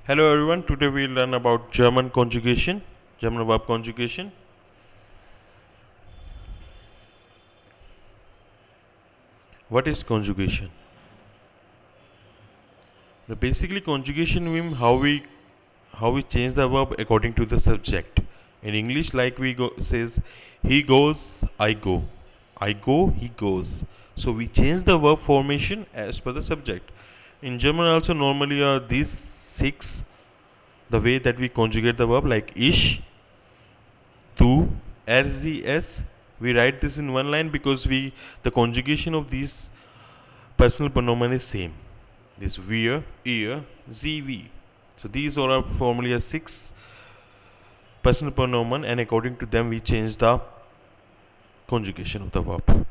Hello everyone, today we'll learn about German conjugation, German verb conjugation. What is conjugation? Basically conjugation means how we change the verb according to the subject. In English, like says he goes, I go. I go, he goes. So we change the verb formation as per the subject. In German also normally are these six the way that we conjugate the verb, like ich, du, rzs. We write this in one line because the conjugation of these personal pronoun is same. This wir, ihr, sie, we. So these all are formally a six personal pronoun, and according to them we change the conjugation of the verb.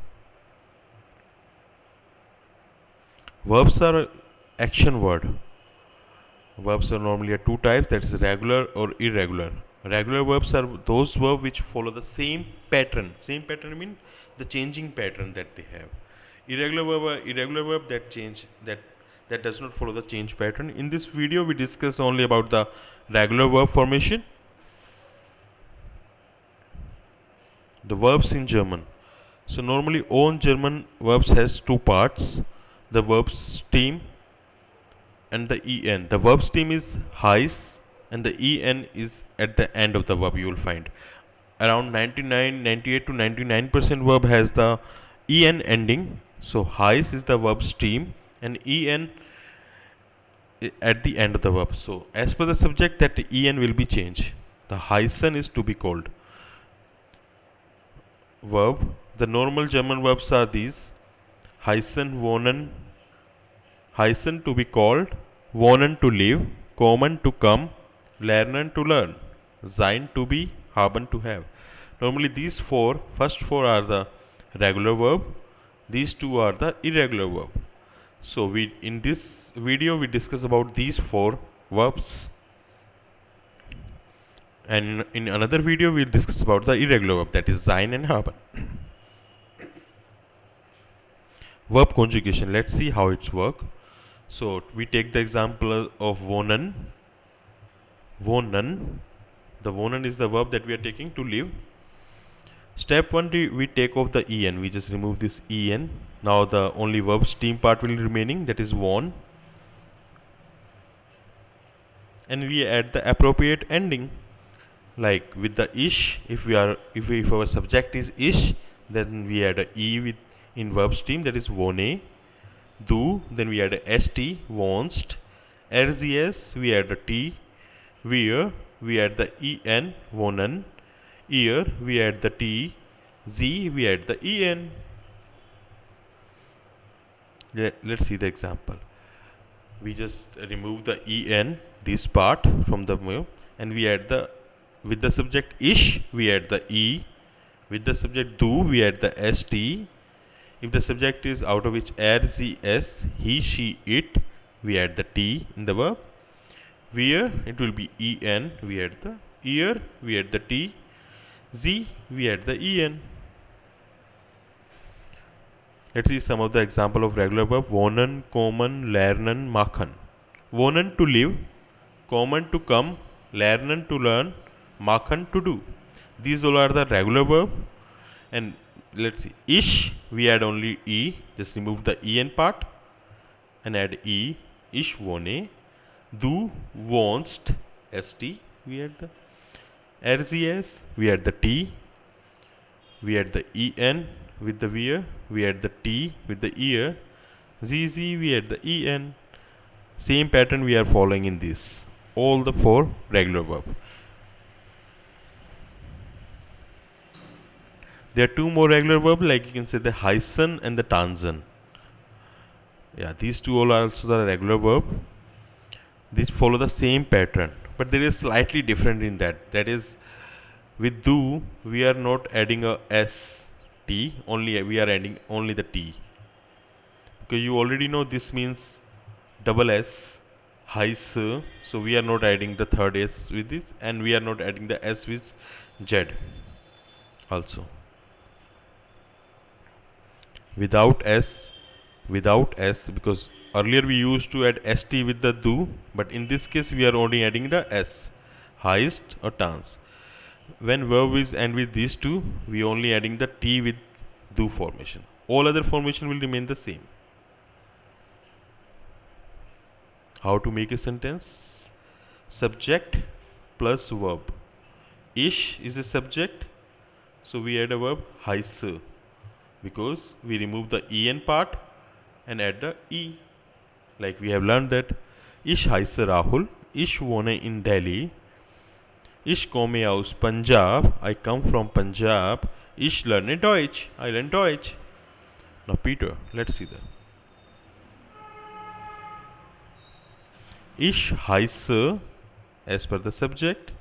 Verbs are action word. Verbs are normally two types, that's regular or irregular. Regular verbs are those verbs which follow the same pattern. Same pattern means the changing pattern that they have. Irregular verb that does not follow the change pattern. In this video we discuss only about the regular verb formation. The verbs in German. So normally all German verbs has two parts. The verb stem and the en. The verb stem is heiß and the en is at the end of the verb. You will find around 98 to 99% verb has the en ending. So heiß is the verb stem and en at the end of the verb. So as per the subject, that en will be changed. The heißen is to be called. Verb. The normal German verbs are these: heißen, wohnen, heißen to be called, wohnen to live, kommen to come, lernen to learn, sein to be, haben to have. Normally these first four are the regular verb, these two are the irregular verb. So in this video we discuss about these four verbs, and in another video we'll discuss about the irregular verb, that is sein and haben. Verb conjugation, let's see how it's work. So we take the example of wohnen. Wohnen. The wohnen is the verb that we are taking, to live. Step 1, we take off the en. We just remove this en. Now the only verb stem part will be remaining, that is wohn. And we add the appropriate ending. Like with the ish, if our subject is ish, then we add a e in verb stem, that is wohne. Du, then we add a st, wonst. Rzs, we add a t. Wir, we add the en, wohnen. Ihr, we add the t. Sie, we add the en. Let's see the example. We just remove the en, this part from the verb, and we add with the subject ish, we add the e. With the subject du, we add the st. If the subject is out of which rzs, he, she, it, we add the t in the verb. Wir, it will be en, we add the ihr, we add the t. Sie, we add the en. Let's see some of the example of regular verb. Wohnen, kommen, lernen, machen. Wohnen to live, kommen to come, lernen to learn, machen to do. These all are the regular verb. And let's see, ish, we add only e, just remove the en part and add e, ish wohne. Du, wohnst, st, we add the rzs, we add the t, we add the en with the wir, we add the t with the ear, zz, we add the en. Same pattern we are following in this, all the four regular verb. There are two more regular verbs, like you can say the heißen and the tanzen. Yeah, these two all are also the regular verb. These follow the same pattern, but there is slightly different in that. That is, with du, we are not adding a s, t, only we are adding only the t. Because you already know this means double s, heiße, so we are not adding the third s with this, and we are not adding the s with z also. Without s, because Earlier we used to add st with the do, but in this case we are only adding the s, heist or dance. When verb is end with these two, we only adding the t with do formation. All other formation will remain the same. How to make a sentence? Subject plus verb. Ish is a subject, so we add a verb heiße because we remove the en part and add the e. Like we have learned that Ich heiße Rahul, ich wohne in Delhi, ich komme aus Punjab, I come from Punjab, ich lerne Deutsch, I learn Deutsch. Now Peter, let's see that. Ich heiße, as per the subject,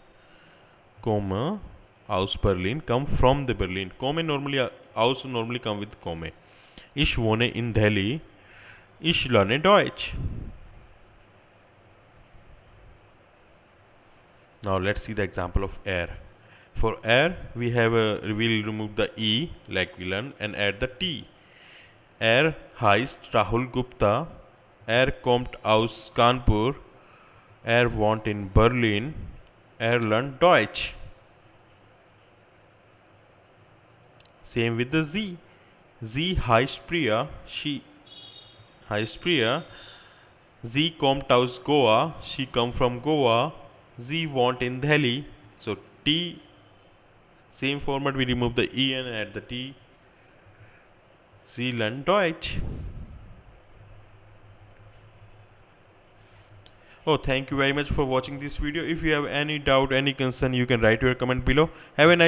komme aus Berlin, come from the Berlin. Komme normally, aus normally come with komme. Ich wohne in Delhi, ich lerne Deutsch. Now let's see the example of er. For er, we will remove the e like we learned and add the t. Er heißt Rahul Gupta. Er kommt aus Kanpur. Er wohnt in Berlin. Er lernt Deutsch. Same with the z. Z heißt Priya. She heißt Priya. Z kommt aus Goa. She come from Goa. Z wohnt in Delhi. So T, same format, we remove the E and add the T. Sie lernt Deutsch. Oh, thank you very much for watching this video. If you have any doubt, any concern, you can write your comment below. Have a nice